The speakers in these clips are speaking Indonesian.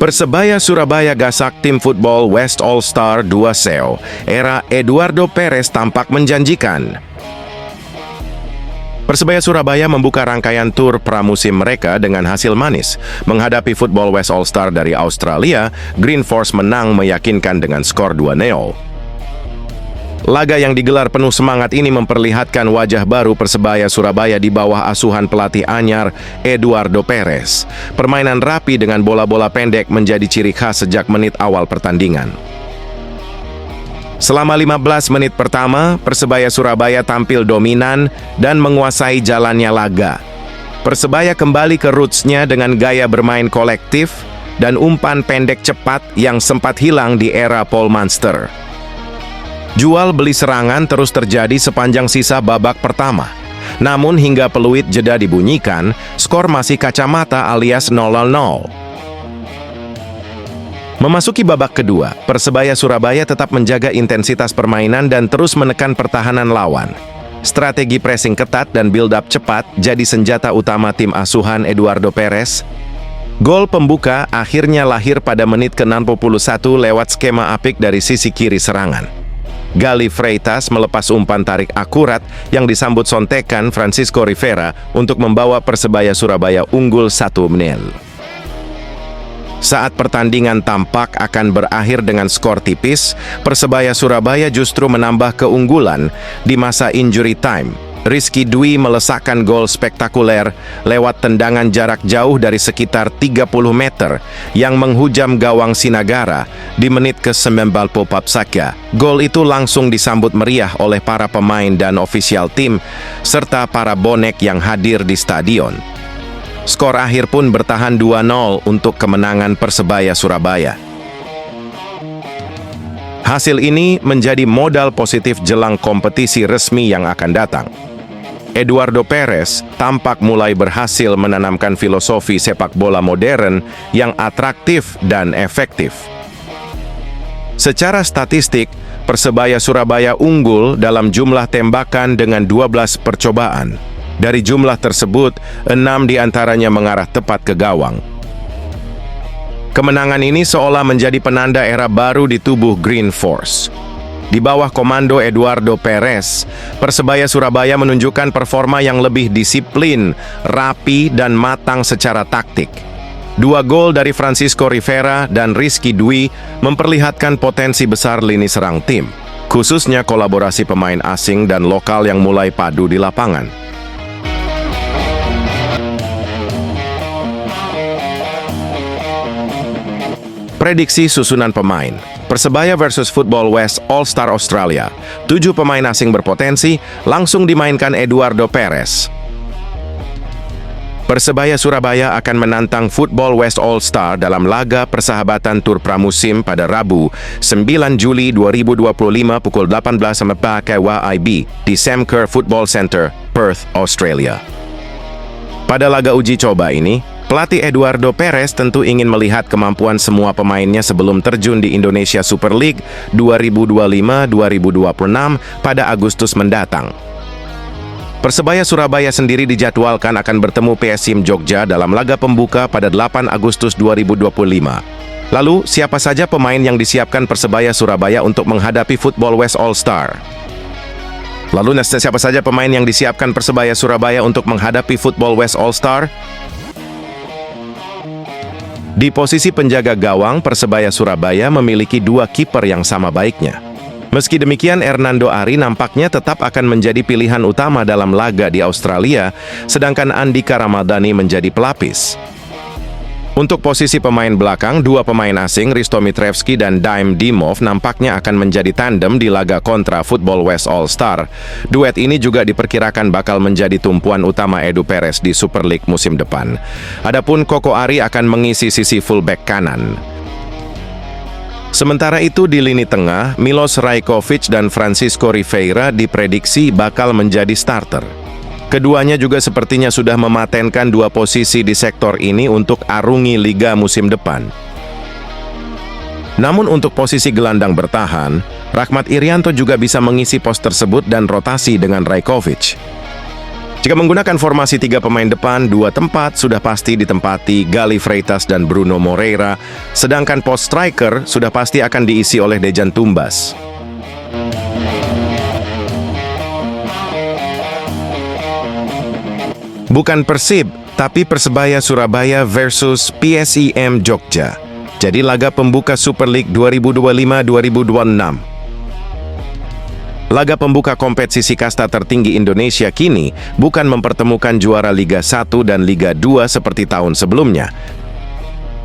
Persebaya Surabaya gasak tim football West All Star 2 SEO. Era Eduardo Perez tampak menjanjikan. Persebaya Surabaya membuka rangkaian tur pramusim mereka dengan hasil manis. Menghadapi football West All Star dari Australia, Green Force menang meyakinkan dengan skor 2-0. Laga yang digelar penuh semangat ini memperlihatkan wajah baru Persebaya Surabaya di bawah asuhan pelatih anyar Eduardo Perez. Permainan rapi dengan bola-bola pendek menjadi ciri khas sejak menit awal pertandingan. Selama 15 menit pertama, Persebaya Surabaya tampil dominan dan menguasai jalannya laga. Persebaya kembali ke roots-nya dengan gaya bermain kolektif dan umpan pendek cepat yang sempat hilang di era Paul Munster. Jual beli serangan terus terjadi sepanjang sisa babak pertama. Namun hingga peluit jeda dibunyikan, skor masih kacamata alias 0-0. Memasuki babak kedua, Persebaya Surabaya tetap menjaga intensitas permainan dan terus menekan pertahanan lawan. Strategi pressing ketat dan build-up cepat jadi senjata utama tim asuhan Eduardo Perez. Gol pembuka akhirnya lahir pada menit ke-61 lewat skema apik dari sisi kiri serangan. Gali Freitas melepas umpan tarik akurat yang disambut sontekan Francisco Rivera untuk membawa Persebaya Surabaya unggul 1-0. Saat pertandingan tampak akan berakhir dengan skor tipis, Persebaya Surabaya justru menambah keunggulan di masa injury time. Rizky Dwi melesakkan gol spektakuler lewat tendangan jarak jauh dari sekitar 30 meter yang menghujam gawang Sinagara di menit ke-90 Papsaka. Gol itu langsung disambut meriah oleh para pemain dan ofisial tim serta para bonek yang hadir di stadion. Skor akhir pun bertahan 2-0 untuk kemenangan Persebaya Surabaya. Hasil ini menjadi modal positif jelang kompetisi resmi yang akan datang. Eduardo Perez tampak mulai berhasil menanamkan filosofi sepak bola modern yang atraktif dan efektif. Secara statistik, Persebaya Surabaya unggul dalam jumlah tembakan dengan 12 percobaan. Dari jumlah tersebut, 6 diantaranya mengarah tepat ke gawang. Kemenangan ini seolah menjadi penanda era baru di tubuh Green Force. Di bawah komando Eduardo Perez, Persebaya Surabaya menunjukkan performa yang lebih disiplin, rapi, dan matang secara taktik. 2 gol dari Francisco Rivera dan Rizky Dwi memperlihatkan potensi besar lini serang tim, khususnya kolaborasi pemain asing dan lokal yang mulai padu di lapangan. Prediksi susunan pemain. Persebaya versus Football West All Star Australia. 7 pemain asing berpotensi langsung dimainkan Eduardo Perez. Persebaya Surabaya akan menantang Football West All Star dalam laga persahabatan tur pramusim pada Rabu, 9 Juli 2025 pukul 18 pakai WIB di Sam Kerr Football Centre, Perth, Australia. Pada laga uji coba ini, pelatih Eduardo Perez tentu ingin melihat kemampuan semua pemainnya sebelum terjun di Indonesia Super League 2025-2026 pada Agustus mendatang. Persebaya Surabaya sendiri dijadwalkan akan bertemu PSIM Jogja dalam laga pembuka pada 8 Agustus 2025. Lalu, siapa saja pemain yang disiapkan Persebaya Surabaya untuk menghadapi Football West All Star? Siapa saja pemain yang disiapkan Persebaya Surabaya untuk menghadapi Football West All Star? Di posisi penjaga gawang, Persebaya Surabaya memiliki 2 kiper yang sama baiknya. Meski demikian, Hernando Ari nampaknya tetap akan menjadi pilihan utama dalam laga di Australia, sedangkan Andika Ramadhani menjadi pelapis. Untuk posisi pemain belakang, 2 pemain asing, Risto Mitrevski dan Daim Dimov, nampaknya akan menjadi tandem di laga kontra Football West All Star. Duet ini juga diperkirakan bakal menjadi tumpuan utama Edu Perez di Super League musim depan. Adapun Koko Ari akan mengisi sisi fullback kanan. Sementara itu di lini tengah, Milos Rajkovic dan Francisco Rivera diprediksi bakal menjadi starter. Keduanya juga sepertinya sudah mematenkan 2 posisi di sektor ini untuk arungi liga musim depan. Namun untuk posisi gelandang bertahan, Rahmat Irianto juga bisa mengisi pos tersebut dan rotasi dengan Rajkovic. Jika menggunakan formasi 3 pemain depan, 2 tempat sudah pasti ditempati Gali Freitas dan Bruno Moreira, sedangkan pos striker sudah pasti akan diisi oleh Dejan Tumbas. Bukan Persib, tapi Persebaya Surabaya versus PSIM Jogja. Jadi laga pembuka Super League 2025-2026. Laga pembuka kompetisi kasta tertinggi Indonesia kini bukan mempertemukan juara Liga 1 dan Liga 2 seperti tahun sebelumnya.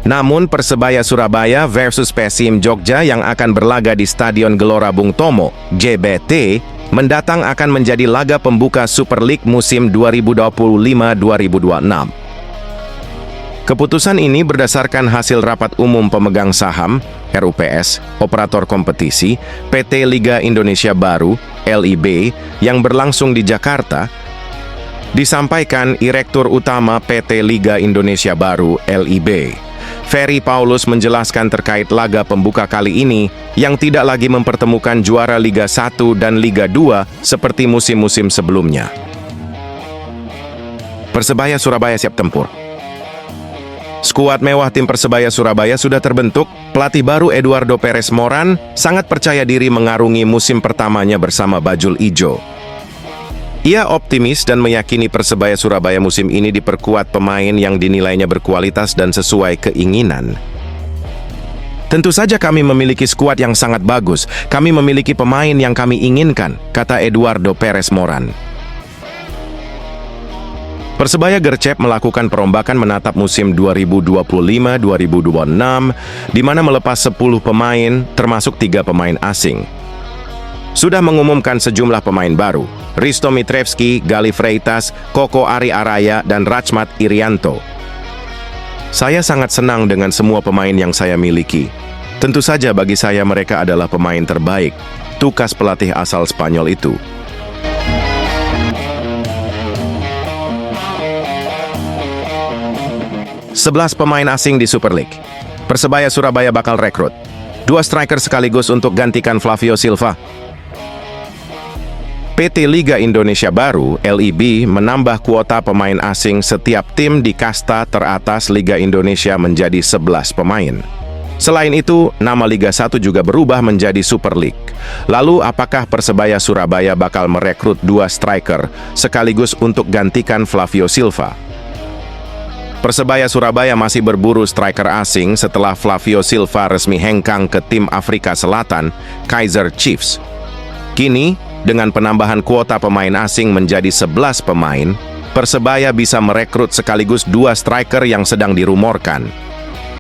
Namun Persebaya Surabaya versus PSIM Jogja yang akan berlaga di Stadion Gelora Bung Tomo, JBT, mendatang akan menjadi laga pembuka Super League musim 2025-2026. Keputusan ini berdasarkan hasil rapat umum pemegang saham, RUPS, operator kompetisi, PT Liga Indonesia Baru, LIB, yang berlangsung di Jakarta, disampaikan Direktur Utama PT Liga Indonesia Baru, LIB. Ferry Paulus menjelaskan terkait laga pembuka kali ini yang tidak lagi mempertemukan juara Liga 1 dan Liga 2 seperti musim-musim sebelumnya. Persebaya Surabaya siap tempur. Skuad mewah tim Persebaya Surabaya sudah terbentuk. Pelatih baru Eduardo Perez Moran sangat percaya diri mengarungi musim pertamanya bersama Bajul Ijo. Ia optimis dan meyakini Persebaya Surabaya musim ini diperkuat pemain yang dinilainya berkualitas dan sesuai keinginan. Tentu saja kami memiliki skuad yang sangat bagus. Kami memiliki pemain yang kami inginkan, kata Eduardo Perez Moran. Persebaya gercep melakukan perombakan menatap musim 2025-2026, di mana melepas 10 pemain, termasuk 3 pemain asing. Sudah mengumumkan sejumlah pemain baru, Risto Mitrevski, Gali Freitas, Koko Ari Araya, dan Rachmat Irianto. Saya sangat senang dengan semua pemain yang saya miliki. Tentu saja bagi saya mereka adalah pemain terbaik, tukas pelatih asal Spanyol itu. Sebelas pemain asing di Super League. Persebaya Surabaya bakal rekrut 2 striker sekaligus untuk gantikan Flavio Silva. PT Liga Indonesia Baru, LIB, menambah kuota pemain asing setiap tim di kasta teratas Liga Indonesia menjadi 11 pemain. Selain itu, nama Liga 1 juga berubah menjadi Super League. Lalu, apakah Persebaya Surabaya bakal merekrut 2 striker sekaligus untuk gantikan Flavio Silva? Persebaya Surabaya masih berburu striker asing setelah Flavio Silva resmi hengkang ke tim Afrika Selatan, Kaizer Chiefs. Kini, dengan penambahan kuota pemain asing menjadi 11 pemain, Persebaya bisa merekrut sekaligus 2 striker yang sedang dirumorkan.